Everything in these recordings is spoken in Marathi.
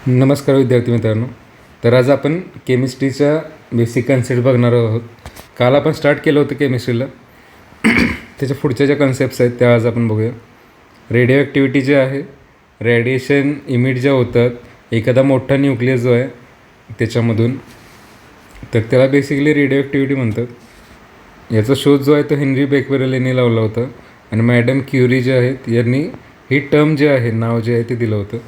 नमस्कार विद्यार्थी मित्रांनो. तर आज आपण केमिस्ट्रीच्या बेसिक कन्सेप्ट बघणार आहोत. काल आपण स्टार्ट केलं होतं केमिस्ट्रीला. त्याच्या पुढच्या ज्या कन्सेप्ट्स आहेत त्या आज आपण बघूया. रेडिओ ॲक्टिव्हिटी जे आहे, रेडिएशन इमिट ज्या होतात एखादा मोठा न्यूक्लियस जो आहे त्याच्यामधून, तर त्याला बेसिकली रेडिओ ॲक्टिव्हिटी म्हणतात. याचा शोध जो आहे तो हेनरी बेक्वेरेल यांनी लावला होता आणि मॅडम क्युरी जे आहेत यांनी ही टर्म जे आहे, नाव जे आहे ते दिलं होतं.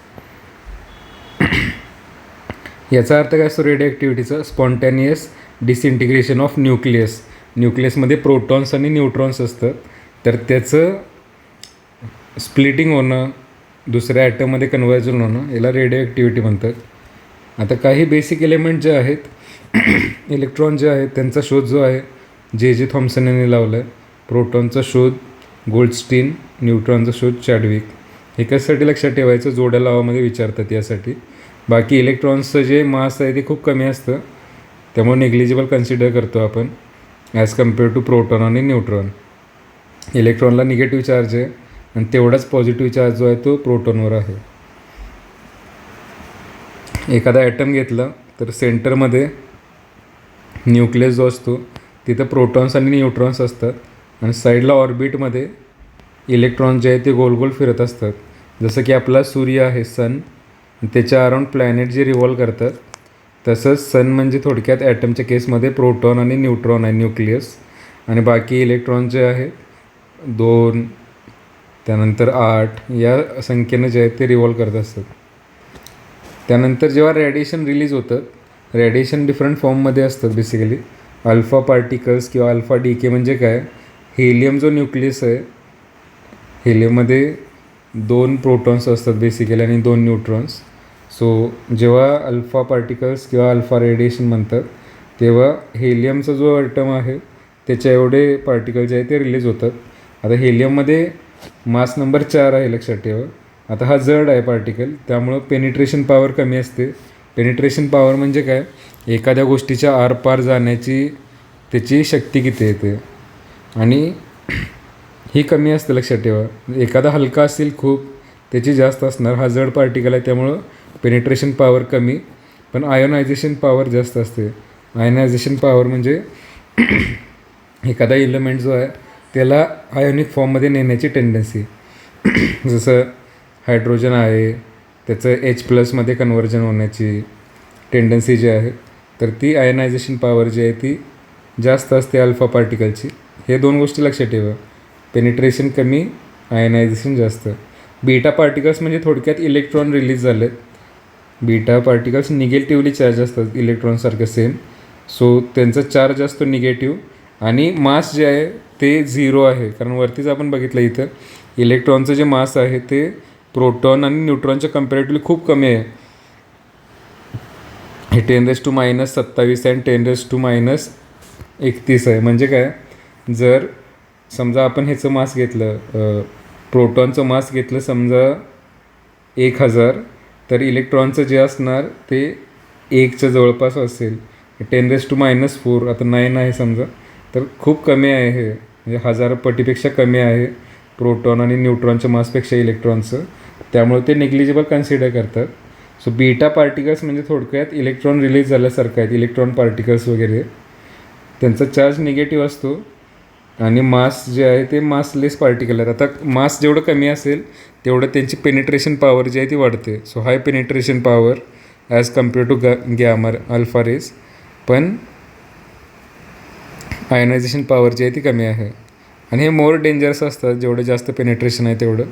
याचा अर्थ काय असतो रेडिओ ॲक्टिव्हिटीचा? Spontaneous disintegration of nucleus. न्यूक्लियसमध्ये प्रोटॉन्स आणि न्यूट्रॉन्स असतात, तर त्याचं स्प्लिटिंग होणं, दुसऱ्या ॲटममध्ये कन्व्हर्जन होणं, याला रेडिओ ॲक्टिव्हिटी म्हणतात. आता काही बेसिक एलिमेंट जे आहेत, इलेक्ट्रॉन जे आहेत त्यांचा शोध जो आहे जे थॉम्सन यांनी लावला आहे. प्रोटॉनचा शोध गोल्डस्टीन, न्यूट्रॉनचा शोध चॅडविक. हे कशासाठी लक्षात ठेवायचं? जोड्या लावामध्ये विचारतात यासाठी. बाकी इलेक्ट्रॉन्सचं जे मास आहे ते खूप कमी असतं, त्यामुळे नेग्लिजिबल कन्सिडर करतो आपण ॲज कम्पेअर टू प्रोटॉन आणि न्यूट्रॉन. इलेक्ट्रॉनला निगेटिव्ह चार्ज आहे आणि तेवढाच पॉझिटिव्ह चार्ज जो आहे तो प्रोटॉनवर आहे. एखादा ॲटम घेतला तर सेंटरमध्ये न्यूक्लियस जो असतो तिथं प्रोटॉन्स आणि न्यूट्रॉन्स असतात आणि साईडला ऑर्बिटमध्ये इलेक्ट्रॉन जे आहे ते गोल गोल फिरत असतात. जसं की आपला सूर्य आहे, सन, त्याच्या अराउंड प्लॅनेट जे रिव्हॉल्व करतात, तसंच सन म्हणजे थोडक्यात ॲटमच्या केसमध्ये प्रोटॉन आणि न्यूट्रॉन आहे न्यूक्लियस, आणि बाकी इलेक्ट्रॉन जे आहे 2 त्यानंतर 8 या संख्येनं जे आहेत ते रिव्हॉल्व करत असतात. त्यानंतर जेव्हा रेडिएशन रिलीज होतं, रेडिएशन डिफरंट फॉर्ममध्ये असतात बेसिकली. अल्फा पार्टिकल्स किंवा अल्फा डीके म्हणजे काय? हेलियम जो न्यूक्लियस आहे, हेलियममध्ये 2 प्रोटॉन्स असतात बेसिकली आणि 2 न्यूट्रॉन्स. सो जेव्हा अल्फा पार्टिकल्स किंवा अल्फा रेडिएशन म्हणतात तेव्हा हेलियमचा जो ॲटम आहे त्याच्या एवढे पार्टिकल जे आहे ते रिलीज होतात. आता हेलियममध्ये मास नंबर 4 आहे, लक्षात ठेवा. आता हा जड आहे पार्टिकल, त्यामुळं पेनिट्रेशन पॉवर कमी असते. पेनिट्रेशन पॉवर म्हणजे काय? एखाद्या गोष्टीच्या आरपार जाण्याची त्याची शक्ती किती येते, आणि ही कमी असते, लक्षात ठेवा. एखादा हलका असेल खूप, त्याची जास्त असणार. हा जड पार्टिकल आहे त्यामुळं पेनिट्रेशन पॉवर कमी, पण आयोनायझेशन पॉवर जास्त असते. आयोनायझेशन पॉवर म्हणजे एखादा एलिमेंट जो आहे त्याला आयोनिक फॉर्ममध्ये नेण्याची टेंडन्सी. जसं हायड्रोजन आहे, त्याचं H+ कन्व्हर्जन होण्याची टेंडन्सी जी आहे, तर ती आयोनायझेशन पॉवर जी आहे ती जास्त असते अल्फा पार्टिकलची. हे 2 गोष्टी लक्षात ठेवा. पेनिट्रेशन कमी, आयनायझेशन जास्त. बीटा पार्टिकल्स म्हणजे थोडक्यात इलेक्ट्रॉन रिलीज झालेत. बीटा पार्टिकल्स निगेटिव्हली चार्ज असतात इलेक्ट्रॉनसारखं सेम. सो त्यांचा चार्ज असतो निगेटिव्ह आणि मास जे आहे ते 0 आहे. कारण वरतीच आपण बघितलं इथं इलेक्ट्रॉनचं जे मास आहे ते प्रोटॉन आणि न्यूट्रॉनच्या कम्पॅरेटिव्हली खूप कमी आहे. हे 10⁻⁻27 आणि 10⁻31 आहे. म्हणजे काय? जर समजा आपण ह्याचं मास घेतलं, प्रोटॉनचं मास घेतलं समजा 1000, तर इलेक्ट्रॉनचं जे असणार ते 1च्या जवळपास असेल. 10⁻⁻4 आता 9 आहे समजा, तर खूप कमी आहे हे, म्हणजे 1000 पटीपेक्षा कमी आहे प्रोटॉन आणि न्यूट्रॉनच्या मासपेक्षा इलेक्ट्रॉनचं. त्यामुळे ते नेग्लिजिबल कन्सिडर करतात. सो बीटा पार्टिकल्स म्हणजे थोडक्यात इलेक्ट्रॉन रिलीज झाल्यासारखं आहेत. इलेक्ट्रॉन पार्टिकल्स वगैरे त्यांचा चार्ज निगेटिव्ह असतो आणि मास जे आहे ते मासलेस पार्टिकल आहेत. आता मास जेवढं कमी असेल तेवढं त्यांची पेनिट्रेशन पॉवर जी आहे ती वाढते. So high penetration power as compared to gamma alpha rays, पण आयनायझेशन पॉवर जी आहे ती कमी आहे. आणि हे मोर डेंजरस असतात जेवढं जास्त पेनिट्रेशन आहे तेवढं.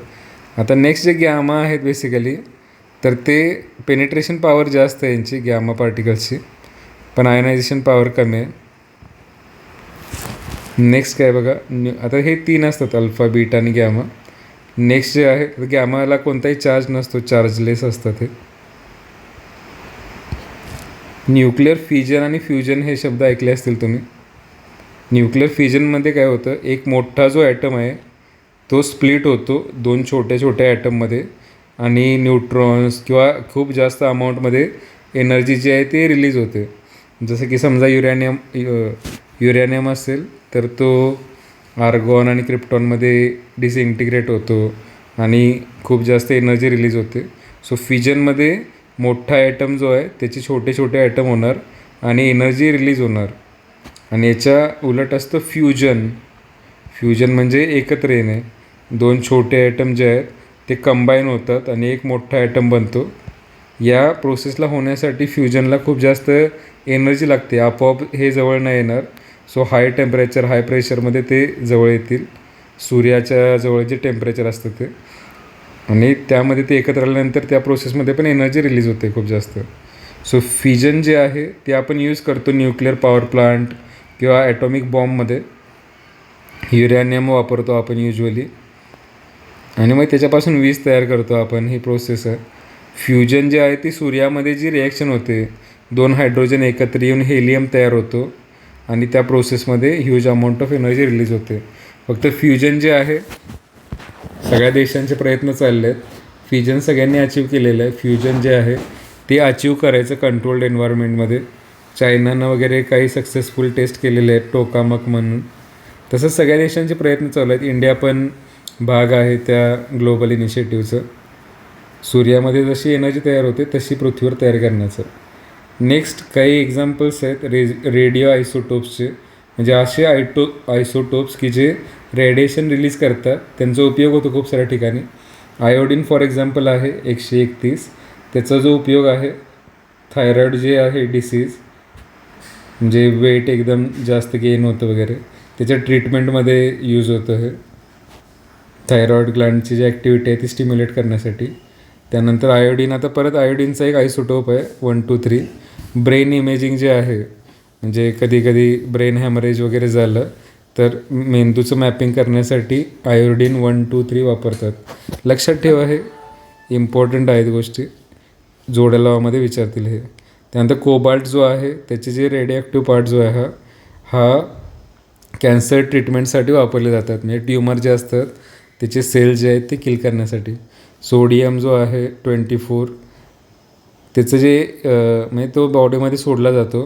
आता नेक्स्ट जे गॅमा आहेत बेसिकली, तर ते पेनिट्रेशन पॉवर जास्त आहे यांची गॅमा पार्टिकल्सची, पण आयनायझेशन पॉवर कमी आहे. नेक्स्ट काय बघा, आता हे 3 असतात, अल्फा, बीटा आणि गॅमा. नेक्स्ट जे आहे गॅमाला कोणताही चार्ज नसतो, चार्जलेस असतात हे. न्यूक्लिअर फिजन आणि फ्युजन हे शब्द ऐकले असतील तुम्ही. न्यूक्लिअर फिजनमध्ये काय होतं, एक मोठा जो ॲटम आहे तो स्प्लिट होतो 2 छोट्या छोट्या ॲटममध्ये, आणि न्यूट्रॉन्स किंवा खूप जास्त अमाऊंटमध्ये एनर्जी जी आहे ती रिलीज होते. जसं की समजा युरॅनियम असेल तर तो आर्गॉन आणि क्रिप्टॉनमध्ये डिसइंटिग्रेट होतो आणि खूप जास्त एनर्जी रिलीज होते. सो फिजनमध्ये मोठा ॲटम जो आहे त्याचे छोटे छोटे ॲटम होणार आणि एनर्जी रिलीज होणार. आणि याच्या उलट असतं फ्युजन. फ्युजन म्हणजे एकत्र येणे. दोन छोटे ॲटम जे आहेत ते कंबाईन होतात आणि एक मोठा ॲटम बनतो. या प्रोसेसला होण्यासाठी फ्युजनला खूप जास्त एनर्जी लागते, आपोआप हे जवळ नाही येणार. सो हाय टेम्परेचर हाय प्रेशरमध्ये ते जवळ येतील, सूर्याच्या जवळ जे टेम्परेचर असतं ते. आणि त्यामध्ये ते एकत्र आल्यानंतर त्या प्रोसेसमध्ये पण एनर्जी रिलीज होते खूप जास्त. सो फ्युजन जे आहे ते आपण यूज करतो न्यूक्लिअर पॉवर प्लांट किंवा ॲटॉमिक बॉम्बमध्ये. युरॅनियम वापरतो आपण युजली आणि मग त्याच्यापासून वीज तयार करतो आपण. ही प्रोसेस आहे. फ्युजन जे आहे ती सूर्यामध्ये जी रिॲक्शन होते, 2 हायड्रोजन एकत्र येऊन हेलियम तयार होतो आणि त्या प्रोसेसमध्ये huge amount of energy release होते. फक्त फ्युजन जे आहे सगळ्या देशांचे प्रयत्न चालले आहेत. फ्युजन सगळ्यांनी अचीव केलेलं आहे. फ्युजन जे आहे ते अचीव करायचं कंट्रोल्ड एन्व्हायरमेंटमध्ये. चायनानं वगैरे काही सक्सेसफुल टेस्ट केलेले आहेत, टोकामक म्हणून. तसंच सगळ्या देशांचे प्रयत्न चालू आहेत. इंडिया पण भाग आहे त्या ग्लोबल इनिशिएटिव्हचं. सूर्यामध्ये जशी एनर्जी तयार होते तशी पृथ्वीवर तयार करण्याचं. नेक्स्ट काही एक्झाम्पल्स आहेत रेडिओ आयसोटोप्सचे. म्हणजे असे आयसोटोप्स की जे रेडिएशन रिलीज करतात, त्यांचा उपयोग होतो खूप साऱ्या ठिकाणी. आयोडीन फॉर एक्झाम्पल आहे 131. त्याचा जो उपयोग आहे थायरॉईड जे आहे डिसीज, म्हणजे वेट एकदम जास्त गेन होतं वगैरे, त्याच्या ट्रीटमेंटमध्ये यूज होतं. हे थायरॉईड ग्लँडची जी ॲक्टिव्हिटी आहे ती स्टिम्युलेट करण्यासाठी. त्यानंतर आयोडीन, आता परत आयोडीनचा एक आयसोटोप आहे 123. ब्रेन इमेजिंग जे आहे, म्हणजे कधी कधी ब्रेन हॅमरेज वगैरे झालं तर मेंदूचं मॅपिंग करण्यासाठी आयोडीन 123 वापरतात. लक्षात ठेवा, हे इम्पॉर्टंट आहेत गोष्टी. जोड्या लावामध्ये विचारतील हे. त्यानंतर कोबाल्ट जो आहे त्याचे जे रेडिओ पार्ट जो आहे हा कॅन्सर ट्रीटमेंटसाठी वापरले जातात. म्हणजे ट्युमर जे असतात त्याचे सेल्स जे आहेत ते किल करण्यासाठी. सोडियम जो आहे 24, त्याचं जे म्हणजे तो बॉडीमध्ये सोडला जातो.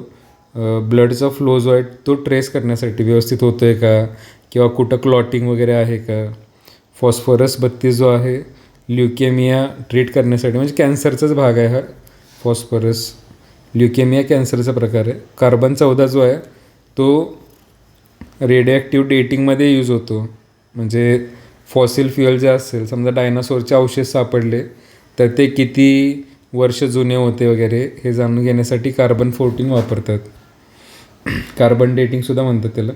ब्लडचा फ्लो जो आहे तो ट्रेस करण्यासाठी व्यवस्थित होतो आहे का, किंवा कुठं क्लॉटिंग वगैरे आहे का. फॉस्फरस 32 जो आहे ल्युकेमिया ट्रीट करण्यासाठी, म्हणजे कॅन्सरचाच भाग आहे हा फॉस्फरस. ल्युकेमिया कॅन्सरचा प्रकार आहे. कार्बन 14 जो आहे तो रेडिओ ॲक्टिव्ह डेटिंगमध्ये यूज होतो. म्हणजे फॉसिल फ्युअल जे असेल, समजा डायनासोरचे अवशेष सापडले तर ते किती वर्ष जुने होते वगैरे हे जाणून घेण्यासाठी कार्बन 14 वापरतात. कार्बन डेटिंगसुद्धा म्हणतात त्याला.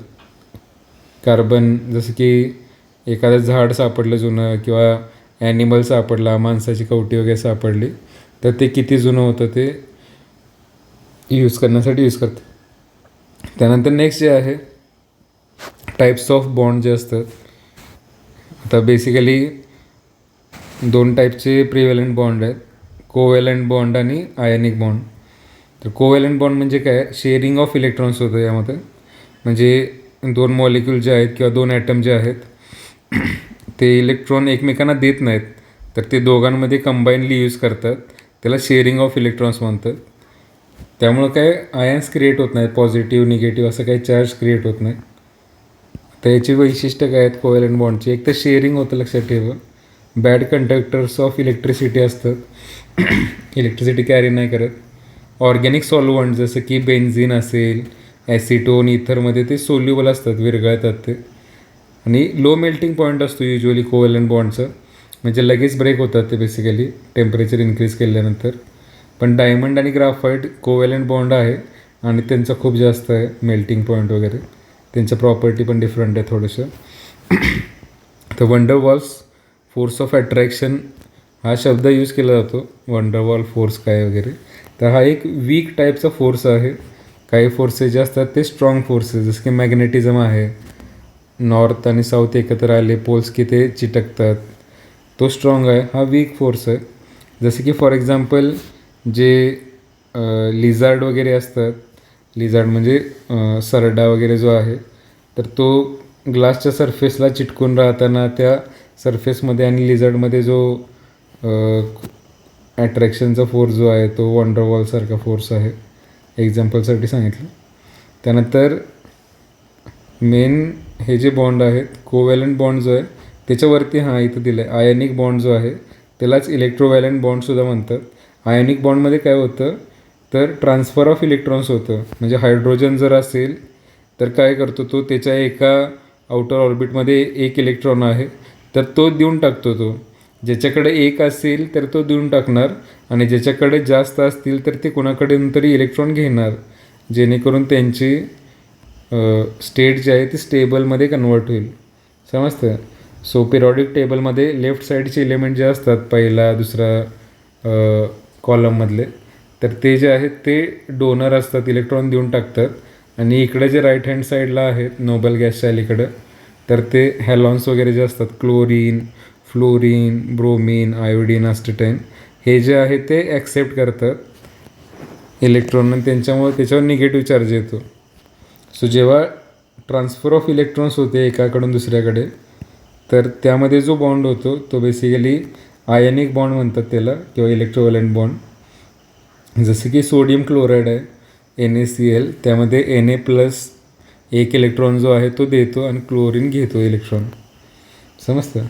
कार्बन, जसं की एखादं झाड सापडलं जुनं किंवा ॲनिमल सापडला, माणसाची कवटी वगैरे सापडली तर ते किती जुनं होतं ते यूज करण्यासाठी यूज करतात. त्यानंतर नेक्स्ट जे आहे टाईप्स ऑफ बॉन्ड जे असतात. आता बेसिकली 2 टाईपचे प्रिव्हॅलंट बॉन्ड आहेत, कोव्हॅलंट बॉन्ड आणि आयनिक बॉन्ड. तर कोव्हॅलंट बॉन्ड म्हणजे काय, शेअरिंग ऑफ इलेक्ट्रॉन्स होतं यामध्ये. म्हणजे 2 मॉलिक्यूल जे आहेत किंवा 2 ॲटम जे आहेत ते इलेक्ट्रॉन एकमेकांना देत नाहीत, तर ते दोघांमध्ये कंबाईनली यूज करतात. त्याला शेअरिंग ऑफ इलेक्ट्रॉन्स म्हणतात. त्यामुळं काय आयन्स क्रिएट होत नाहीत, पॉझिटिव्ह निगेटिव्ह असं काही चार्ज क्रिएट होत नाही. तर याची वैशिष्ट्य काय आहेत कोव्हॅलंट बॉन्डची. एक तर शेअरिंग होतं, लक्षात ठेवा. बॅड कंडक्टर्स ऑफ इलेक्ट्रिसिटी असतात, इलेक्ट्रिसिटी कॅरी नाही करत. ऑर्गॅनिक सॉल्वंट जसं की बेन्झिन असेल, ॲसिटोन, इथरमध्ये ते सोल्युबल असतात, विरघळतात ते. आणि लो मेल्टिंग पॉईंट असतो युजली कोव्हॅलंट बॉन्डचं, म्हणजे लगेच ब्रेक होतात ते बेसिकली टेम्परेचर इन्क्रीज केल्यानंतर. पण डायमंड आणि ग्राफाईट कोव्हॅलंट बॉन्ड आहे आणि त्यांचा खूप जास्त आहे मेल्टिंग पॉईंट वगैरे. त्यांच्या प्रॉपर्टी पण डिफरंट आहे थोडंसं. तर वंडरवॉल्स फोर्स ऑफ अट्रॅक्शन हा शब्द यूज केला जातो. वंडरवॉल फोर्स काय वगैरे. तर हा एक वीक टाईपचा फोर्स आहे. काही फोर्सेस जे असतात ते स्ट्रॉंग फोर्सेस, जसं की मॅग्नेटिझम आहे. नॉर्थ आणि साऊथ एकत्र आले पोल्स की ते चिटकतात, तो स्ट्रॉंग आहे. हा वीक फोर्स आहे. जसं की फॉर एक्झाम्पल जे लिझार्ड वगैरे असतात, लिझार्ड म्हणजे सरडा वगैरे जो आहे, तर तो ग्लासच्या सरफेसला चिटकून राहताना त्या सरफेसमध्ये आणि लिझार्डमध्ये जो ॲट्रॅक्शनचा फोर्स जो आहे तो वंडरवॉलसारखा फोर्स आहे, एक्झाम्पलसाठी सांगितलं. त्यानंतर मेन हे जे बॉन्ड आहेत, कोव्हॅलंट बॉन्ड जो आहे त्याच्यावरती इथं दिलं आहे आयनिक बॉन्ड जो आहे त्यालाच इलेक्ट्रोव्हॅलंट बॉन्डसुद्धा म्हणतात. आयोनिक बॉन्डमध्ये काय होतं तर ट्रान्सफर ऑफ इलेक्ट्रॉन्स होतं. म्हणजे हायड्रोजन जर असेल तर काय करतो तो त्याच्या एका आउटर ऑर्बिटमध्ये एक इलेक्ट्रॉन आहे तर तो देऊन टाकतो. तो ज्याच्याकडे एक असेल तर तो देऊन टाकणार आणि ज्याच्याकडे जास्त असतील तर ते कोणाकडे तरी इलेक्ट्रॉन घेणार, जेणेकरून त्यांची स्टेट जी आहे ती स्टेबलमध्ये कन्वर्ट होईल. समजतं. सो पिरियॉडिक टेबलमध्ये लेफ्ट साईडचे एलिमेंट जे असतात पहिला दुसरा कॉलममधले, तर ते जे आहेत ते डोनर असतात, इलेक्ट्रॉन देऊन टाकतात. आणि इकडे जे राईट हँड साईडला आहेत नोबल गॅसच्या अलीकडं, तर ते हॅलॉन्स वगैरे जे असतात, क्लोरीन, फ्लोरीन, ब्रोमीन, आयोडीन, अस्टेटाईन, हे जे आहे ते ॲक्सेप्ट करतात इलेक्ट्रॉन आणि त्यांच्यामुळे त्याच्यावर निगेटिव्ह चार्ज येतो. सो जेव्हा ट्रान्सफर ऑफ इलेक्ट्रॉन्स होते एकाकडून दुसऱ्याकडे, तर त्यामध्ये जो बॉन्ड होतो तो बेसिकली आयनिक बॉन्ड म्हणतात त्याला, किंवा इलेक्ट्रोव्हॅलंट बॉन्ड. जसं की सोडियम क्लोराईड आहे NaCl, त्यामध्ये Na+ एक इलेक्ट्रॉन जो आहे तो देतो आणि क्लोरीन घेतो इलेक्ट्रॉन. समजतं.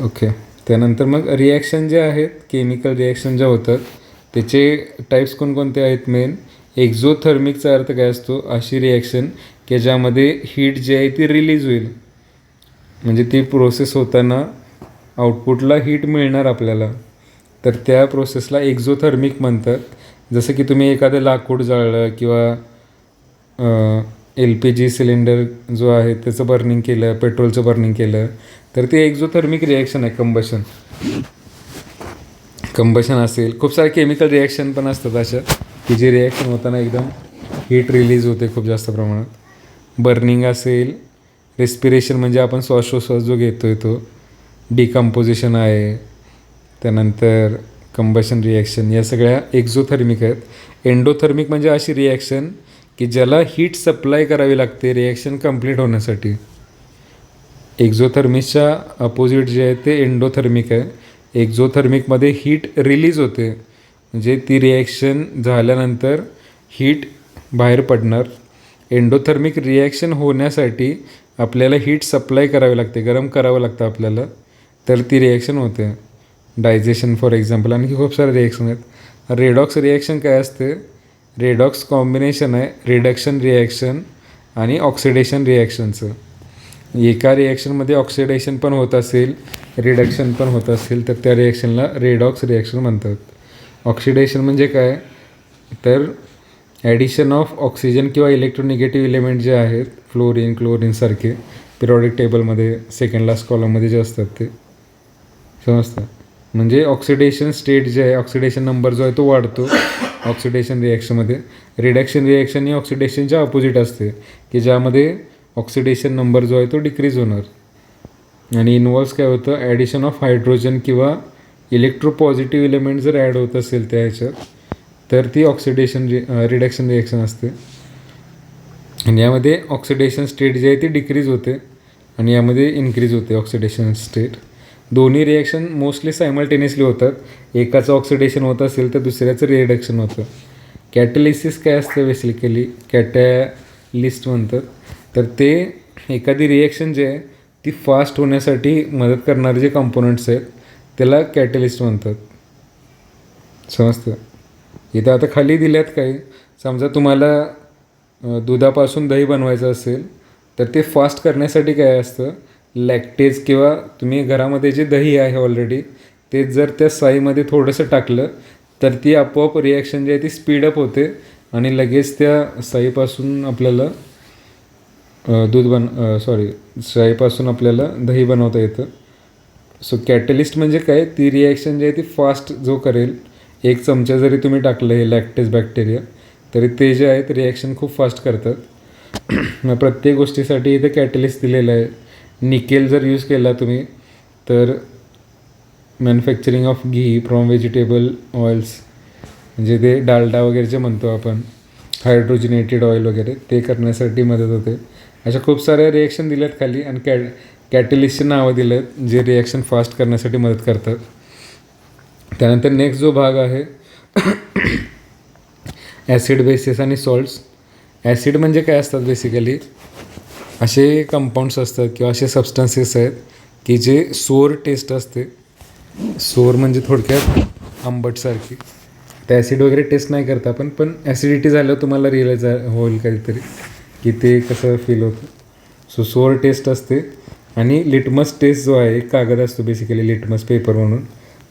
ओके. त्यानंतर मग रिॲक्शन जे आहेत, केमिकल रिॲक्शन ज्या होतात त्याचे टाईप्स कोणकोणते आहेत. मेन एक्झोथर्मिकचा अर्थ काय असतो, अशी रिॲक्शन की ज्यामध्ये हीट जी आहे ती रिलीज होईल. म्हणजे ती प्रोसेस होताना आउटपुटला हीट मिळणार आपल्याला, तर त्या प्रोसेसला एक्झोथर्मिक म्हणतात. जसं की तुम्ही एखादं लाकूड जाळलं किंवा LPG सिलेंडर जो आहे त्याचं बर्निंग केलं, पेट्रोलचं बर्निंग केलं, तर ते एक्झोथर्मिक रिॲक्शन आहे. कंबशन असेल, खूप सारे केमिकल रिॲक्शन पण असतात अशा की जे रिॲक्शन होताना एकदम हीट रिलीज होते खूप जास्त प्रमाणात. बर्निंग असेल, रेस्पिरेशन म्हणजे आपण श्वासोश्वास जो घेतो आहे तो, डिकम्पोजिशन आहे, त्यानंतर कंबशन रिॲक्शन, या सगळ्या एक्झोथर्मिक आहेत. एंडोथर्मिक म्हणजे अशी रिॲक्शन की ज्याला हीट सप्लाय करावी लागते रिॲक्शन कंप्लीट होण्यासाठी. एक्झोथर्मिकच्या अपोजिट जे आहे ते एंडोथर्मिक आहे. एक्झोथर्मिकमध्ये हीट रिलीज होते, म्हणजे ती रिॲक्शन झाल्यानंतर हीट बाहेर पडणार. एंडोथर्मिक रिॲक्शन होण्यासाठी आपल्याला हीट सप्लाय करावी लागते, गरम करावं लागतं आपल्याला, तर ती रिॲक्शन होते. Digestion for example. आणखी खूप सारे रिॲक्शन आहेत. रेडॉक्स रिॲक्शन काय असते, रेडॉक्स कॉम्बिनेशन आहे रिडक्शन रिॲक्शन आणि ऑक्सिडेशन रिॲक्शनचं. एका रिॲक्शनमध्ये ऑक्सिडेशन पण होत असेल, रिडक्शन पण होत असेल, तर त्या रिॲक्शनला रेडॉक्स रिॲक्शन म्हणतात. ऑक्सिडेशन म्हणजे काय तर ॲडिशन ऑफ ऑक्सिजन किंवा इलेक्ट्रोनिगेटिव्ह एलिमेंट जे आहेत, फ्लोरीन, क्लोरीनसारखे पिरियॉडिक टेबलमध्ये सेकंड लास्ट कॉलममध्ये जे असतात ते. समजतं. म्हणजे ऑक्सिडेशन स्टेट जे आहे, ऑक्सिडेशन नंबर जो आहे तो वाढतो ऑक्सिडेशन रिॲक्शनमध्ये. रिडक्शन रिॲक्शन ही ऑक्सिडेशनच्या अपोजिट असते की ज्यामध्ये ऑक्सिडेशन नंबर जो आहे तो डिक्रीज होणार. आणि इन्व्हॉल्व्स काय होतं, ॲडिशन ऑफ हायड्रोजन किंवा इलेक्ट्रोपॉझिटिव्ह एलिमेंट जर ॲड होत असेल त्या ह्याच्यात, तर ती ऑक्सिडेशन रिडक्शन रिॲक्शन असते. आणि यामध्ये ऑक्सिडेशन स्टेट जी आहे ती डिक्रीज होते आणि यामध्ये इन्क्रीज होते ऑक्सिडेशन स्टेट. दोन्ही रिॲक्शन मोस्टली सायमल्टेनियसली होतात. एकाचं ऑक्सिडेशन होत असेल तर दुसऱ्याचं रिडक्शन होतं. कॅटलिसिस काय असतं बेसिकली, कॅटॅलिस्ट म्हणतात. तर ते एखादी रिॲक्शन जे आहे ती फास्ट होण्यासाठी मदत करणारे जे कंपोनंट्स आहेत त्याला कॅटलिस्ट म्हणतात. समजतं. इथं आता खाली दिल्यात काही. समजा तुम्हाला दुधापासून दही बनवायचं असेल तर ते फास्ट करण्यासाठी काय असतं, लॅक्टेज किंवा तुम्ही घरामध्ये जे दही आहे ऑलरेडी ते जर त्या साईमध्ये थोडंसं टाकलं तर ती आपोआप रिॲक्शन जी आहे ती स्पीडअप होते आणि लगेच त्या साईपासून आपल्याला साईपासून आपल्याला दही बनवता येतं. सो कॅटलिस्ट म्हणजे काय, ती रिॲक्शन जी आहे ती फास्ट जो करेल. एक चमचा जरी तुम्ही टाकलं हे लॅक्टेज बॅक्टेरिया, तरी ते जे आहेत रिॲक्शन खूप फास्ट करतात. मग प्रत्येक गोष्टीसाठी इथे कॅटलिस्ट दिलेलं आहे. निकेल जर यूज केला तुम्ही तर manufacturing of ghee from vegetable oils, म्हणजे ते डालडा वगैरे जे म्हणतो आपण, हायड्रोजिनेटेड ऑइल वगैरे, ते करण्यासाठी मदत होते. अशा खूप साऱ्या रिॲक्शन दिल्यात खाली आणि कॅटलिस्टची नावं दिलं आहेत जे रिॲक्शन फास्ट करण्यासाठी मदत करतात. त्यानंतर नेक्स्ट जो भाग आहे ॲसिड, बेसिस आणि सॉल्ट्स. ॲसिड म्हणजे काय असतात, बेसिकली असे कंपाऊंड्स असतात किंवा असे सबस्टन्सेस आहेत की जे सोअर टेस्ट असते सोर म्हणजे थोडक्यात आंबटसारखी. तर ॲसिड वगैरे टेस्ट नाही करता आपण, पण ॲसिडिटी झाल्यावर तुम्हाला रिअलाईज होईल काहीतरी की ते कसं फील होतं. सो सोर टेस्ट असते. आणि लिटमस टेस्ट जो आहे, एक कागद असतो बेसिकली लिटमस पेपर म्हणून,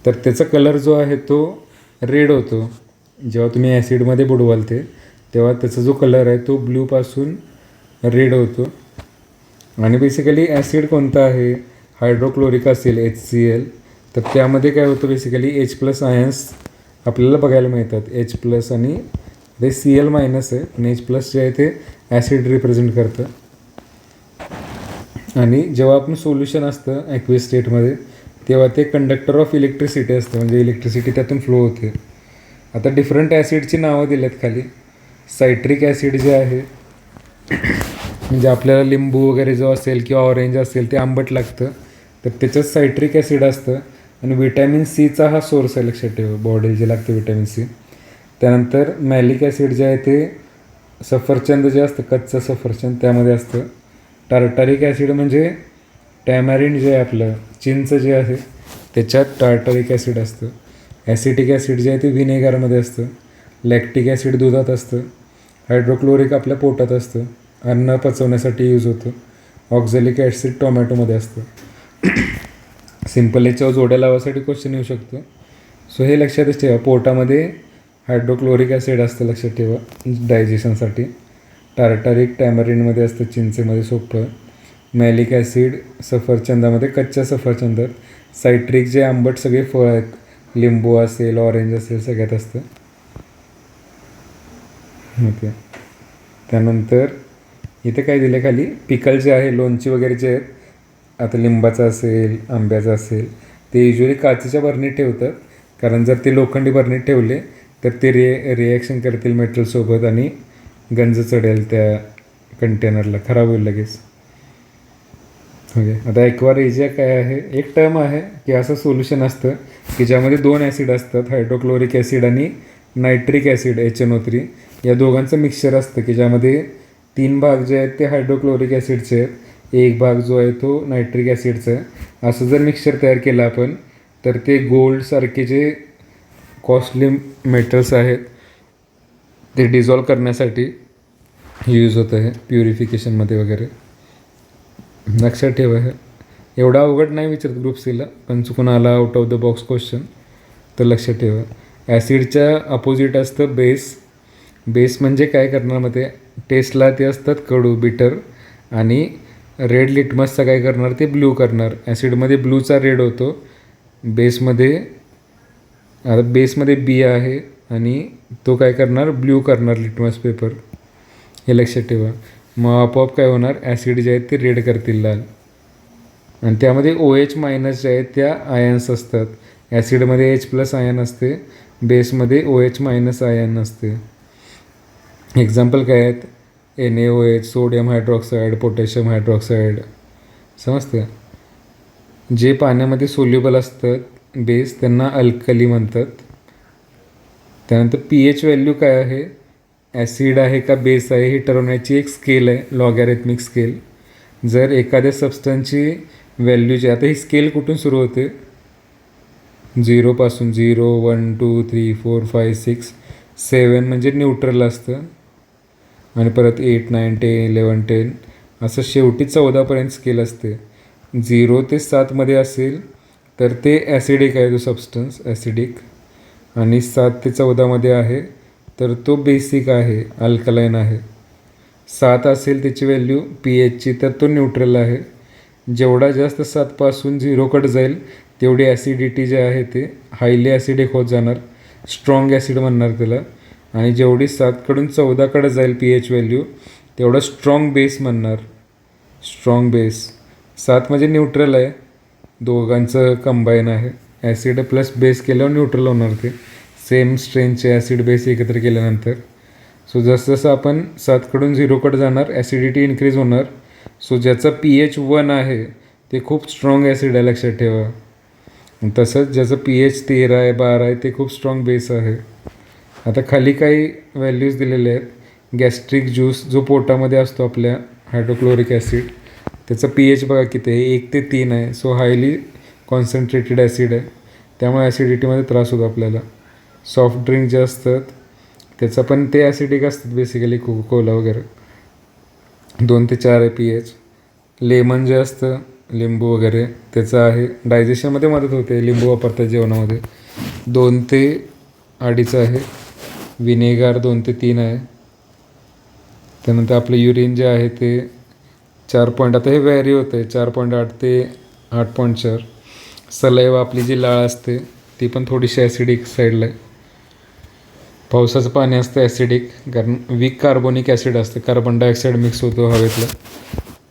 तर त्याचा कलर जो आहे तो रेड होतो जेव्हा तुम्ही ॲसिडमध्ये बुडवाल ते, तेव्हा त्याचा जो कलर आहे तो ब्ल्यूपासून रेड होतो. आणि बेसिकली ॲसिड कोणता आहे, हायड्रोक्लोरिक असेल HCl, तर त्यामध्ये काय होतं बेसिकली H+ आयन्स आपल्याला बघायला मिळतात. H+ आणि ते Cl- आहे, आणि H+ जे आहे ते ॲसिड रिप्रेझेंट करतं. आणि जेव्हा आपण सोल्युशन असतं ॲक्विस स्टेटमध्ये, तेव्हा ते कंडक्टर ऑफ इलेक्ट्रिसिटी असतं, म्हणजे इलेक्ट्रिसिटी त्यातून फ्लो होते. आता डिफरंट ॲसिडची नावं दिली आहेत खाली. सायट्रिक ॲसिड जे आहे, म्हणजे आपल्याला लिंबू वगैरे जो असेल किंवा ऑरेंज असेल ते आंबट लागतं, तर त्याच्यात सायट्रिक ॲसिड असतं. आणि विटॅमिन सीचा हा सोर्स आहे, लक्षात ठेवा, बॉडीला जे लागतं विटॅमिन सी. त्यानंतर मॅलिक ॲसिड जे आहे ते सफरचंद जे असतं, कच्चं सफरचंद, त्यामध्ये असतं. टार्टारिक ॲसिड म्हणजे टॅमॅरिंड जे आहे आपलं चिंच जे आहे त्याच्यात टार्टारिक ॲसिड असतं. ॲसिटिक ॲसिड जे आहे ते व्हिनेगरमध्ये असतं. लॅक्टिक ॲसिड दुधात असतं. हायड्रोक्लोरिक आपल्या पोटात असतं, अन्न पचवण्यासाठी यूज होतं. ऑक्झॅलिक ॲसिड टोमॅटोमध्ये असतं. सिम्पल याच्यावर जोड्या लावासाठी क्वेश्चन येऊ शकतो. सो हे लक्षातच ठेवा, पोटामध्ये हायड्रोक्लोरिक ॲसिड असतं, लक्षात ठेवा, डायजेशनसाठी. टार्टारिक टॅमरिनमध्ये असतं, चिंचेमध्ये, सोपं. मॅलिक ॲसिड सफरचंदामध्ये, कच्च्या सफरचंदात. सायट्रिक जे आंबट सगळे फळ आहेत, लिंबू असेल, ऑरेंज असेल, सगळ्यात असतं. ओके. त्यानंतर इथे काय दिलं खाली, पिकल जे आहे, लोणची वगैरे जे आहेत, आता लिंबाचं असेल, आंब्याचं असेल, ते युजली काचेच्या बरणीत ठेवतात. कारण जर ते लोखंडी बरणीत ठेवले तर ते रिॲक्शन करतील मेटलसोबत आणि गंज चढेल त्या कंटेनरला, खराब होईल लगेच. ओके. आता ॲक्वारेजिया काय आहे, एक टर्म आहे की असं सोल्युशन असतं की ज्यामध्ये 2 ॲसिड असतात, हायड्रोक्लोरिक ॲसिड आणि नायट्रिक ॲसिड HNO3, या दोघांचं मिक्सचर असतं की ज्यामध्ये 3 भाग जे आहेत ते हायड्रोक्लोरिक ॲसिडचे आहेत, 1 भाग जो आहे तो नायट्रिक ॲसिडचा आहे. असं जर मिक्सचर तयार केलं आपण, तर ते गोल्डसारखे जे कॉस्टली मेटल्स आहेत ते डिझॉल्व करण्यासाठी यूज होतं, हे प्युरिफिकेशनमध्ये वगैरे. लक्षात ठेवा, हे एवढा अवघड नाही विचारत ग्रुप सीला, पण चुकून आला out of the box question तर लक्षात ठेवा. ॲसिडच्या अपोजिट असतं बेस. बेस म्हणजे काय करणार, मग ते टेस्टला ते असतात कडू, बिटर. आणि रेड लिटमसचा काय करणार, ते ब्लू करणार. ॲसिडमध्ये ब्लूचा रेड होतो, बेसमध्ये, आता बेसमध्ये बी आहे आणि तो काय करणार, ब्ल्यू करणार लिटमस पेपर, हे लक्षात ठेवा. मग आपोआप काय होणार, ॲसिड जे आहेत ते रेड करतील, लाल. आणि त्यामध्ये OH- जे आहेत त्या आयन्स असतात. ॲसिडमध्ये H+ आयन असते, बेसमध्ये OH- आयन असते. एक्झाम्पल काय आहेत, NaOH, sodium hydroxide, potassium hydroxide, समजतं. जे पाण्यामध्ये सोल्युबल असतात बेस, त्यांना अल्कली म्हणतात. त्यानंतर pH व्हॅल्यू काय आहे, ॲसिड आहे का बेस आहे हे ठरवण्याची एक स्केल आहे, लॉगॅरिथमिक स्केल. जर एखाद्या सबस्टन्सची व्हॅल्यू जी, आता ही स्केल कुठून सुरू होते, 0पासून, 0, 1, 2, 3, 4, 5, 6, 7 म्हणजे न्यूट्रल असतं, आणि परत 8, 9, 10, 11, 10 असं शेवटी 14पर्यंत स्केल असते. 0 ते 7मध्ये असेल तर ते ॲसिडिक आहे, तो सबस्टन्स ॲसिडिक. आणि 7 ते 14मध्ये आहे तर तो बेसिक आहे, अल्कलाईन आहे. 7 असेल त्याची व्हॅल्यू pHची तर तो न्यूट्रल आहे. जेवढा जास्त 7पासून 0कडे जाईल तेवढी ॲसिडिटी जे आहे ते हायली ॲसिडिक होत जाणार, स्ट्रॉंग ॲसिड म्हणणार त्याला. आणि जेवढी 7कडून 14कडे जाईल pH व्हॅल्यू, तेवढं स्ट्रॉंग बेस म्हणणार, स्ट्रॉंग बेस. 7 म्हणजे न्यूट्रल आहे, दोघांचं कंबाईन आहे. ॲसिड प्लस बेस केल्यावर न्यूट्रल होणार ते, सेम स्ट्रेनचे ॲसिड बेस एकत्र केल्यानंतर. सो जसं जसं आपण 7कडून 0कडे जाणार ॲसिडिटी इन्क्रीज होणार. सो ज्याचा pH 1 आहे ते खूप स्ट्रॉंग ॲसिड आहे, लक्षात ठेवा. तसंच ज्याचं pH 13 आहे, 12 आहे, ते खूप स्ट्रॉंग बेस आहे. आता खाली काही व्हॅल्यूज दिलेले आहेत. गॅस्ट्रिक ज्यूस जो पोटामध्ये असतो आपल्या, हायड्रोक्लोरिक ॲसिड, त्याचा pH बघा किती आहे, 1 ते 3 आहे. सो हायली कॉन्सन्ट्रेटेड ॲसिड आहे. त्यामुळे ॲसिडिटीमध्ये त्रास होतो आपल्याला. सॉफ्ट ड्रिंक जे असतात त्याचा पण ते ॲसिडिक असतात बेसिकली, कोला वगैरे 2 ते 4 pH. लेमन जे असतं, लिंबू वगैरे, त्याचं आहे डायजेशनमध्ये मदत होते. लिंबू वापरतात जेवणामध्ये. 2 ते 2.5 आहे. विनेगार 2 ते 3 आहे. त्यानंतर आपलं युरिन जे आहे ते 4 आता हे व्हॅरी होतं आहे, 4.8 ते 8.4. सलाईवा आपली जी लाळ असते ती पण थोडीशी ॲसिडिक साईडला आहे. पावसाचं पाणी असतं ॲसिडिक, कारण वीक कार्बोनिक ॲसिड असतं, कार्बन डायऑक्साईड मिक्स होतो हवेतलं.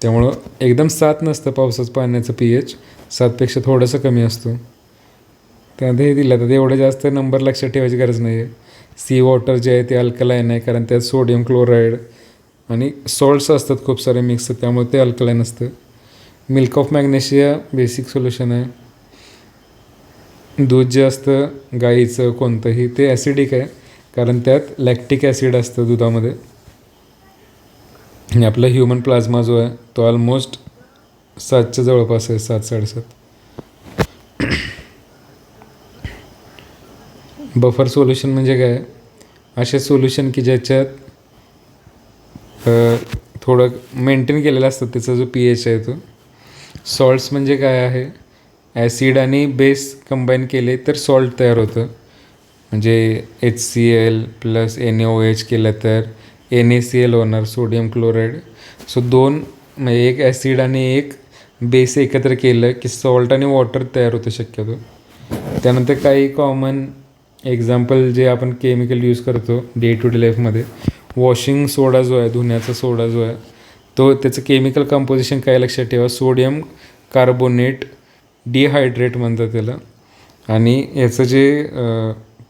त्यामुळं एकदम 7 नसतं पावसाचं पाण्याचं pH, 7पेक्षा थोडंसं कमी असतो. त्यामध्ये हे दिलं तर एवढं जास्त नंबर लक्षात ठेवायची गरज नाही आहे. सी वॉटर जे आहे ते अल्कलाईन आहे, कारण त्यात सोडियम क्लोराईड आणि सॉल्ट्स असतात खूप सारे मिक्स, त्यामुळे ते अल्कलाईन असतं. Milk of magnesia basic solution आहे. दूध जे असतं गाईचं कोणतंही ते ॲसिडिक आहे, कारण त्यात लॅक्टिक ॲसिड असतं दुधामध्ये. आणि आपला ह्युमन प्लाझ्मा जो आहे तो ऑलमोस्ट 7च्या जवळपास आहे, 7-7.5. बफर सोल्युशन म्हणजे काय? असे सोल्युशन की ज्याच्यात थोडं मेंटेन केलेलं असतं त्याचा जो pH आहे तो. सॉल्ट्स म्हणजे काय आहे? ॲसिड आणि बेस कंबाईन केले तर सॉल्ट तयार होतं. म्हणजे HCl + NaOH केलं तर NaCl होणार, सोडियम क्लोराईड. सो 2 म्हणजे एक ॲसिड आणि एक बेस एकत्र केलं की सॉल्ट आणि वॉटर तयार होतं शक्यतो. त्यानंतर काही कॉमन एक्झाम्पल जे आपण केमिकल यूज करतो डे टू डे लाईफमध्ये, वॉशिंग सोडा जो आहे, धुण्याचा सोडा जो आहे तो, त्याचं केमिकल कंपोजिशन काय लक्षात ठेवा, सोडियम कार्बोनेट डिहायड्रेट म्हणतात त्याला. आणि याचं जे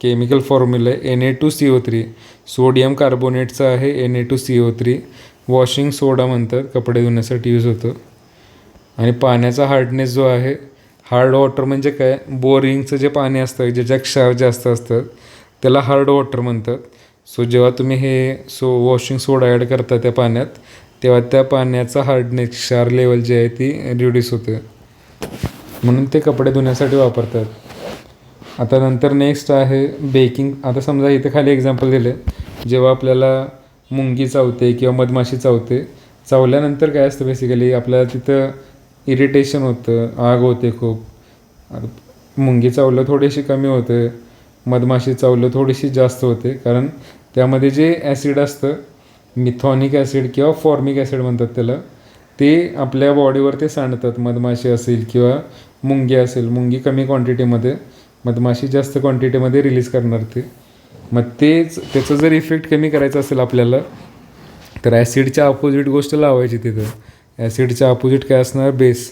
केमिकल फॉर्म्युला आहे Na2CO3, सोडियम कार्बोनेटचं आहे Na2CO3. वॉशिंग सोडा म्हणतात, कपडे धुण्यासाठी यूज होतो. आणि पाण्याचा हार्डनेस जो आहे, हार्ड वॉटर म्हणजे काय, बोरिंगचं जे पाणी असतं ज्याच्या क्षार जास्त असतात त्याला हार्ड वॉटर म्हणतात. सो जेव्हा तुम्ही हे वॉशिंग सोडा ॲड करता त्या पाण्यात, तेव्हा त्या पाण्याचा हार्डनेस, क्षार लेवल जी आहे ती रिड्यूस होते, म्हणून ते कपडे धुण्यासाठी वापरतात. आता नंतर नेक्स्ट आहे बेकिंग. आता समजा इथे खाली एक्झाम्पल दिले, जेव्हा आपल्याला मुंगी चावते किंवा मधमाशी चावते, चावल्यानंतर काय असतं बेसिकली आपल्याला तिथं इरिटेशन होतं, आग होते खूप. मुंगी चावलं थोडीशी कमी होते, मधमाशी चावलं थोडीशी जास्त होते, कारण त्यामध्ये जे ॲसिड असतं, मिथॉनिक ॲसिड किंवा फॉर्मिक ॲसिड म्हणतात त्याला, ते आपल्या बॉडीवर ते सांडतात. मधमाशी असेल किंवा मुंगी असेल, मुंगी कमी क्वांटिटीमध्ये, मधमाशी जास्त क्वांटिटीमध्ये रिलीज करणार ते. मग त्याचं जर इफेक्ट कमी करायचं असेल आपल्याला, तर ॲसिडच्या अपोजिट गोष्ट लावायची तिथं. ॲसिडच्या अपोजिट काय असणार, बेस.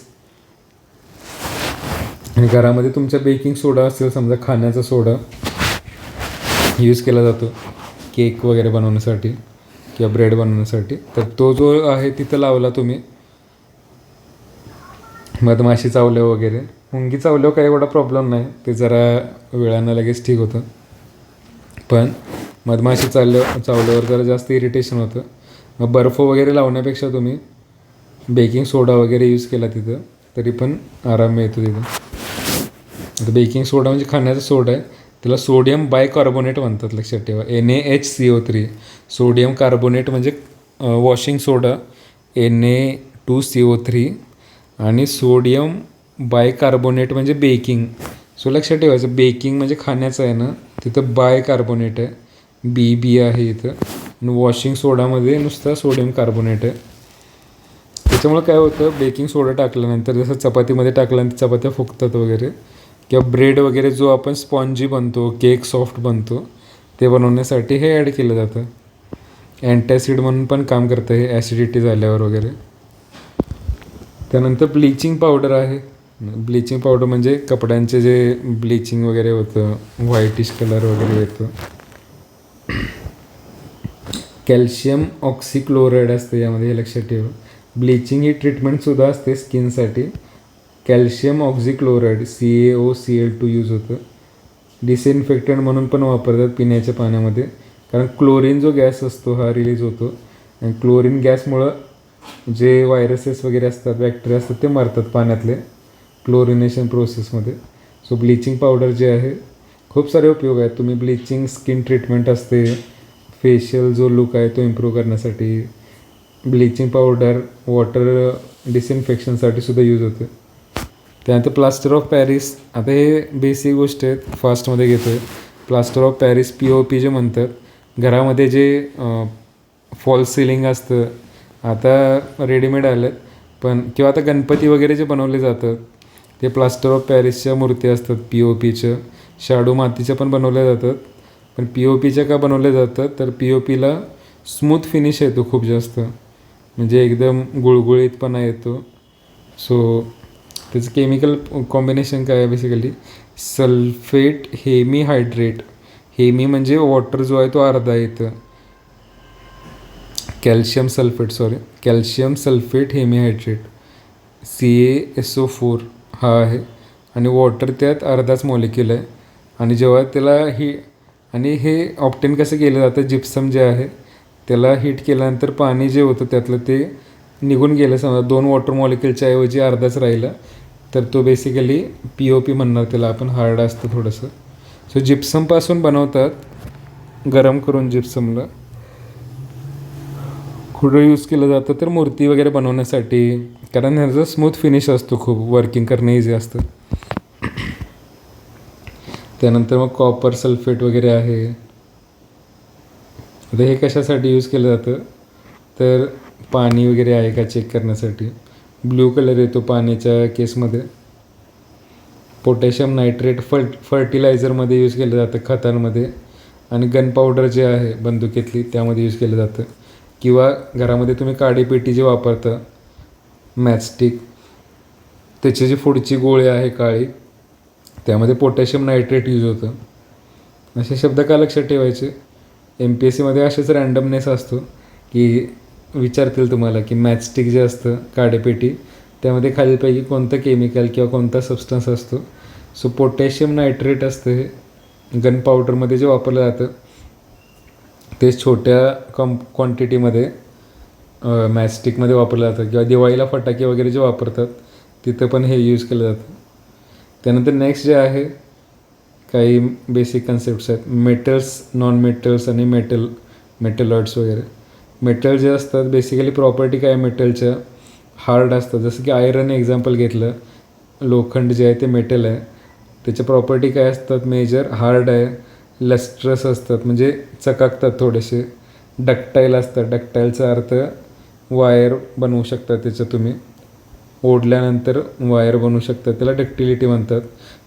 आणि घरामध्ये तुमच्या बेकिंग सोडा असेल, समजा खाण्याचा सोडा यूज केला जातो केक वगैरे बनवण्यासाठी किंवा ब्रेड बनवण्यासाठी, तर तो जो आहे तिथं लावला तुम्ही, मधमाशी चावलं वगैरे, मुंगी चावल्यावर काही एवढा प्रॉब्लेम नाही, ते जरा वेळानं लगेच ठीक होतं. पण मधमाशी चावल्यावर जरा जास्त इरिटेशन होतं. मग बर्फ वगैरे लावण्यापेक्षा तुम्ही बेकिंग सोडा वगैरे यूज केला तिथं, तरी पण आराम मिळतो तिथं. आता बेकिंग सोडा म्हणजे खाण्याचा सोडा आहे, त्याला सोडियम बायकार्बोनेट म्हणतात, लक्षात ठेवा. NaHCO3. सोडियम कार्बोनेट म्हणजे वॉशिंग सोडा Na2CO3, आणि सोडियम बायकार्बोनेट म्हणजे बेकिंग. सो लक्षात ठेवायचं, बेकिंग म्हणजे खाण्याचं आहे ना, तिथं बायकार्बोनेट आहे, BB आहे इथं. आणि वॉशिंग सोडामध्ये नुसता सोडियम कार्बोनेट आहे. त्याच्यामुळे काय होतं, बेकिंग सोडा टाकल्यानंतर जसं चपातीमध्ये टाकल्यानंतर चपात्या फुगतात वगैरे, किंवा ब्रेड वगैरे जो आपण स्पॉन्जी बनतो, केक सॉफ्ट बनतो, ते बनवण्यासाठी हे ॲड केलं जातं. अँटॅसिड म्हणून पण काम करतं हे, ॲसिडिटी झाल्यावर वगैरे. त्यानंतर ब्लिचिंग पावडर आहे. ब्लिचिंग पावडर म्हणजे कपड्यांचे जे ब्लिचिंग वगैरे होतं, व्हाईटिश कलर वगैरे येतो. कॅल्शियम ऑक्सिक्लोराईड असतं यामध्ये, हे लक्षात ठेवा. ब्लिचिंग ही ट्रीटमेंटसुद्धा असते स्किनसाठी. कॅल्शियम ऑक्सिक्लोराईड CaOCl2 यूज होतं. डिसइन्फेक्टंट म्हणून पण वापरतात पिण्याच्या पाण्यामध्ये, कारण क्लोरीन जो गॅस असतो हा रिलीज होतो, आणि क्लोरीन गॅसमुळं जे व्हायरसेस वगैरे असतात, बॅक्टेरिया असतात, ते मरतात पाण्यातले क्लोरिनेशन प्रोसेसमध्ये. सो ब्लिचिंग पावडर जे आहे खूप सारे उपयोग आहेत. तुम्ही ब्लिचिंग स्किन ट्रीटमेंट असते, फेशियल जो लुक आहे तो इम्प्रूव्ह करण्यासाठी. ब्लिचिंग पावडर वॉटर डिसइन्फेक्शनसाठी सुद्धा यूज होते. त्यानंतर प्लास्टर ऑफ पॅरिस. आता हे बेसिक गोष्ट आहेत, फास्टमध्ये घेतो आहे. प्लास्टर ऑफ पॅरिस POP जे म्हणतात, घरामध्ये जे फॉल्स सिलिंग असतं आता रेडीमेड आलं आहेत, पण किंवा आता गणपती वगैरे जे बनवले जातात ते प्लास्टर ऑफ पॅरिसच्या मूर्ती असतात. POPच्या शाडू मातीच्या पण बनवल्या जातात, पण POPच्या का बनवल्या जातात तर POPला स्मूथ फिनिश येतो खूप जास्त, म्हणजे एकदम गुळगुळीतपणा येतो. सो त्याचं केमिकल कॉम्बिनेशन काय आहे basically, sulphate hemi hydrate. Hemi म्हणजे वॉटर जो आहे तो अर्धा येतं, calcium sulphate hemi hydrate CaSO4 हा आहे, आणि वॉटर त्यात अर्धाच मॉलिक्यूल आहे. आणि जेव्हा त्याला आणि हे ऑप्टेन कसं केलं जातं, जिप्सम जे आहे त्याला हीट केल्यानंतर पाणी जे होतं त्यातलं ते निघून गेलं. समजा 2 वॉटर मॉलिक्यूलच्या ऐवजी अर्धाच राहिला तर तो बेसिकली POP म्हणणार त्याला आपण, हार्ड असतं थोडंसं. सो जिप्समपासून बनवतात, गरम करून जिप्समला. कुठं यूज केलं जातं तर मूर्ती वगैरे बनवण्यासाठी, कारण ह्याचं स्मूथ फिनिश असतो, खूप वर्किंग करणं इझी असतं. त्यानंतर मग कॉपर सल्फेट वगैरे आहे. आता हे कशासाठी यूज केलं जातं तर पाणी वगैरे आहे का चेक करण्यासाठी. ब्ल्यू कलर येतो पाण्याच्या केसमध्ये. पोटॅशियम नायट्रेट फर्टिलायझरमध्ये यूज केलं जातं, खतांमध्ये. आणि गन पावडर जे आहे बंदुकीतली त्यामध्ये यूज केलं जातं. किंवा घरामध्ये तुम्ही काडीपेटी जे वापरता, मॅचस्टिक, त्याची जी पुढची गोळी आहे काळी, त्यामध्ये पोटॅशियम नायट्रेट यूज होतं. असे शब्द का लक्षात ठेवायचे, MPSCमध्ये असेच रँडमनेस असतो की विचारतील तुम्हाला की मॅचस्टिक जे असतं काडेपेटी त्यामध्ये खालीलपैकी कोणतं केमिकल किंवा कोणता सबस्टन्स असतो. सो पोटॅशियम नायट्रेट असतं हे गन पावडरमध्ये जे वापरलं जातं, ते छोट्या क्वांटिटीमध्ये मॅचस्टिकमध्ये वापरलं जातं, किंवा दिवाळीला फटाके वगैरे जे वापरतात तिथं पण हे यूज केलं जातं. त्यानंतर नेक्स्ट जे आहे काही बेसिक कन्सेप्ट्स आहेत, मेटल्स, नॉन मेटल्स आणि मेटलॉइड्स वगैरे. मेटल जे असतात बेसिकली प्रॉपर्टी काय मेटलच्या, हार्ड असतात. जसं की आयरन एक्झाम्पल घेतलं, लोखंड जे आहे ते मेटल आहे, त्याच्या प्रॉपर्टी काय असतात, मेजर हार्ड आहे, लस्ट्रस असतात म्हणजे चकाकतात थोडेसे, डक्टाईल असतात. डक्टाईलचा अर्थ वायर बनवू शकता त्याचं तुम्ही, ओढल्यानंतर वायर बनवू शकता, त्याला डक्टिलिटी म्हणतात.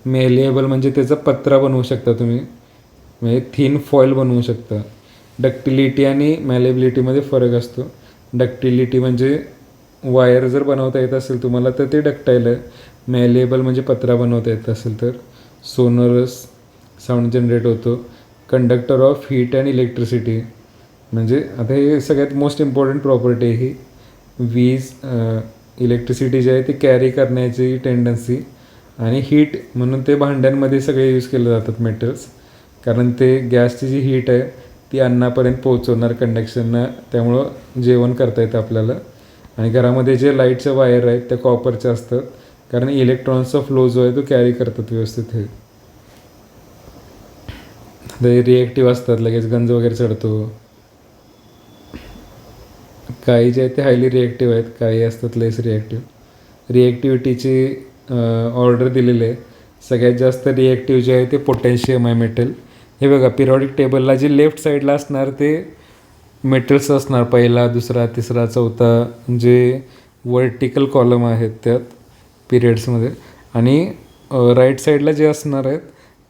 मेलिएबल म्हणजे त्याचा पत्रा बनवू शकता तुम्ही, म्हणजे थिन फॉईल बनवू शकता. डक्टिलिटी आणि मॅलेबिलिटीमध्ये फरक असतो. डक्टिलिटी म्हणजे वायर जर बनवता येत असेल तुम्हाला तर ते डक्टाईल आहे. मॅलेबल म्हणजे पत्रा बनवता येत असेल तर सोनरस साऊंड जनरेट होतो. Conductor of heat and electricity, म्हणजे आता हे सगळ्यात मोस्ट इम्पॉर्टंट प्रॉपर्टी आहे ही. वीज इलेक्ट्रिसिटी जे आहे ती कॅरी करण्याची टेंडन्सी, आणि हीट म्हणून ते भांड्यांमध्ये सगळे यूज केले जातात मेटल्स, कारण ते गॅसची जी हीट आहे ती अन्नापर्यंत पोहोचवणार कंडक्शननं, त्यामुळं जेवण करता येतं आपल्याला. आणि घरामध्ये जे लाईटच्या वायर आहेत त्या कॉपरच्या असतात, कारण इलेक्ट्रॉन्सचा फ्लो जो आहे तो कॅरी करतात व्यवस्थित. हे रिॲक्टिव्ह असतात, लगेच गंज वगैरे चढतो. काही जे आहेत ते हायली रिॲक्टिव्ह आहेत, काही असतात लेस रिॲक्टिव्ह. रिॲक्टिव्हिटीची ऑर्डर दिलेली आहे. सगळ्यात जास्त रिॲक्टिव्ह जे आहे ते पोटॅशियम आहे, मेटल. हे बघा पिरियॉडिक टेबलला जे लेफ्ट साईडला असणार ते मेटल्स असणार, पहिला, दुसरा, तिसरा, चौथा, जे वर्टिकल कॉलम आहेत त्यात पिरियड्समध्ये. आणि राईट साईडला जे असणार आहेत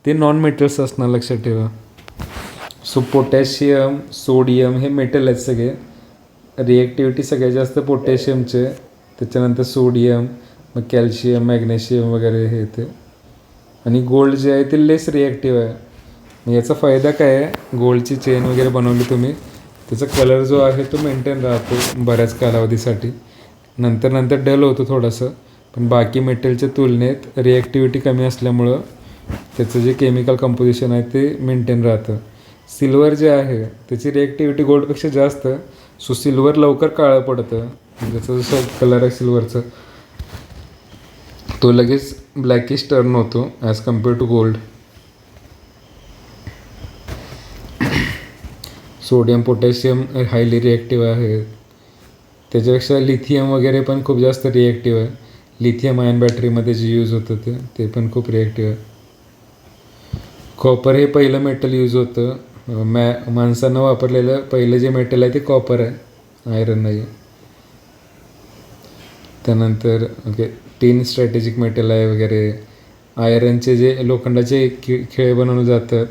ते नॉन मेटल्स असणार, लक्षात ठेवा. सो पोटॅशियम, सोडियम हे मेटल आहेत सगळे. रिॲक्टिव्हिटी सगळ्यात जास्त पोटॅशियमचे, त्याच्यानंतर सोडियम, मग कॅल्शियम, मॅग्नेशियम वगैरे हे ते. आणि गोल्ड जे आहे ते लेस रिॲक्टिव्ह आहे. मग याचा फायदा काय आहे, गोल्डची चेन वगैरे बनवली तुम्ही, त्याचा कलर जो आहे तो मेंटेन राहतो बऱ्याच कालावधीसाठी. नंतर डल होतो थोडंसं, पण बाकी मेटलच्या तुलनेत रिॲक्टिव्हिटी कमी असल्यामुळं त्याचं जे केमिकल कंपोजिशन आहे ते मेंटेन राहतं. सिल्वर जे आहे त्याची रिॲक्टिव्हिटी गोल्डपेक्षा जास्त, सो सिल्वर लवकर काळं पडतं. ज्याचं जसं कलर आहे सिल्वरचं तो लगेच ब्लॅकिश टर्न होतो as compared to gold. Sodium potassium highly reactive आहे. त्याच्यापेक्षा लिथियम वगैरे पण खूप जास्त रिॲक्टिव्ह आहे. लिथियम आयन बॅटरीमध्ये जे यूज होतं ते पण खूप रिॲक्टिव्ह आहे. कॉपर हे पहिलं मेटल यूज होतं. माणसानं वापरलेलं पहिलं जे मेटल आहे ते कॉपर आहे, आयरन नाही आहे. त्यानंतर टीन स्ट्रॅटेजिक मेटल आहे वगैरे. आयरनचे जे लोखंडाचे खिळे बनवले जातात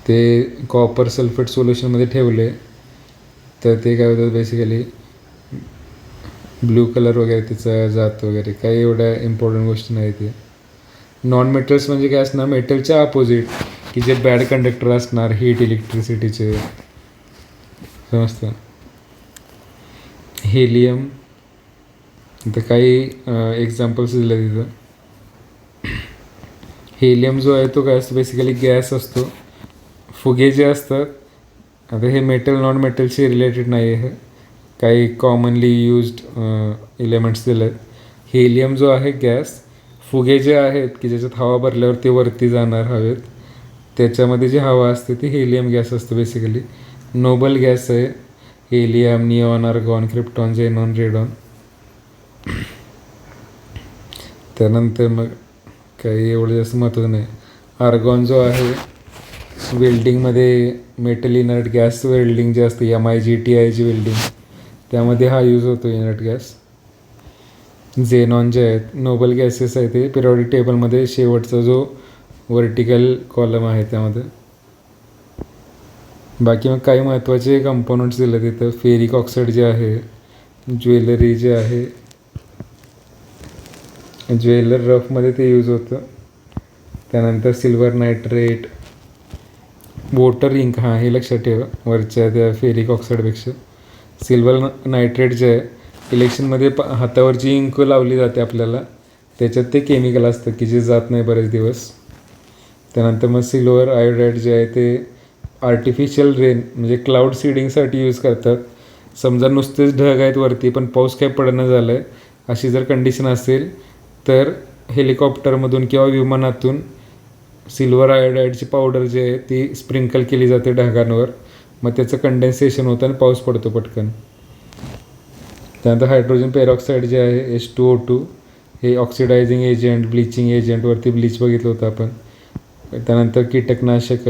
ते कॉपर सल्फेट सोल्युशनमध्ये ठेवले तर ते काय होतं, बेसिकली ब्ल्यू कलर वगैरे त्याचा जात वगैरे. काही एवढ्या इम्पॉर्टंट गोष्टी नाही ते. नॉन मेटल्स म्हणजे काय असणार, मेटलच्या अपोजिट, की जे बॅड कंडक्टर असणार हीट इलेक्ट्रिसिटीचे, समजतं. हेलियम, तर काही एक्झाम्पल्स दिले तिथं. हेलियम जो आहे तो काय असतो, बेसिकली गॅस असतो. फुगे जे असतात, आता हे मेटल नॉन मेटलशी रिलेटेड नाही आहे, काही कॉमनली यूज्ड एलिमेंट्स दिले आहेत. हेलियम जो आहे गॅस, फुगे जे आहेत की ज्याच्यात हवा भरल्यावर ते वरती जाणार हवेत, त्याच्यामध्ये जी हवा असते ती हेलियम गॅस असते बेसिकली. नोबल गॅस आहे helium, neon, argon, krypton, xenon, radon. त्यानंतर मग काही एवढं जास्त महत्त्व नाही. आर्गॉन जो आहे वेल्डिंगमध्ये, मेटल इनर्ट गॅस वेल्डिंग जे असते MIGTI वेल्डिंग, त्यामध्ये हा यूज होतो इनर्ट गॅस. झेनॉन जे आहेत नोबल गॅसेस आहे, ते पिरियॉडिक टेबलमध्ये शेवटचा जो व्हर्टिकल कॉलम आहे त्यामध्ये. बाकी मग काही महत्त्वाचे कंपोनंट्स दिले तिथं. फेरिक ऑक्साईड जे आहे, ज्वेलरी जे आहे, ज्वेलर रफमध्ये ते यूज होतं. त्यानंतर सिल्वर नायट्रेट, वॉटर इंक, हां हे लक्षात ठेवा वरच्या त्या फेरिक ऑक्साईडपेक्षा. सिल्वर नायट्रेट जे आहे इलेक्शनमध्ये हातावरची इंक लावली जाते आपल्याला, त्याच्यात ते केमिकल असतं की जे जात नाही बरेच दिवस. त्यानंतर मग सिल्वर आयोडाईड जे आहे ते आर्टिफिशियल रेन म्हणजे क्लाउड सीडिंगसाठी यूज करतात. समजा नुसतेच ढग आहेत वरती पण पाऊस काही पडणं झालं आहे, अशी जर कंडिशन असेल तर हेलिकॉप्टरमधून किंवा विमानातून सिल्वर आयोडाईडची पावडर जी आहे ती स्प्रिंकल केली जाते ढगांवर, मग त्याचं कंडेन्सेशन होतं आणि पाऊस पडतो पटकन. त्यानंतर हायड्रोजन पेरॉक्साईड जे आहे H2O2, हे ऑक्सिडायझिंग एजंट, ब्लिचिंग एजंटवरती ब्लीच बघितलं होतं आपण. त्यानंतर कीटकनाशक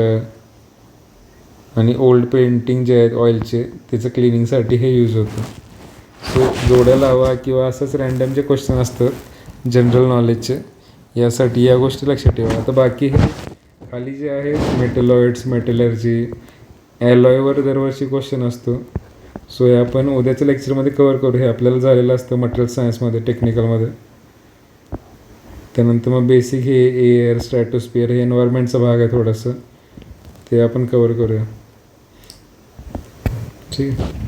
आणि ओल्ड पेंटिंग जे आहेत ऑइलचे, त्याचं क्लिनिंगसाठी हे यूज होतं. सो जोड्या लावा किंवा असंच रँडम जे क्वेश्चन असतात जनरल नॉलेजचे, यासाठी या गोष्टी लक्षात ठेवा. आता बाकी हे खाली जे आहे मेटलॉइड्स, मेटलर्जी, ॲलॉयवर दरवर्षी क्वेश्चन असतो. सो हे आपण उद्याच्या लेक्चरमध्ये कवर करू. हे आपल्याला झालेलं असतं मटेरियल सायन्समध्ये, टेक्निकलमध्ये. त्यानंतर मग बेसिक हे एअर, स्ट्रॅटोस्फिअर, हे एन्व्हायरमेंटचा भाग आहे थोडंसं, ते आपण कवर करूया. ठीक आहे.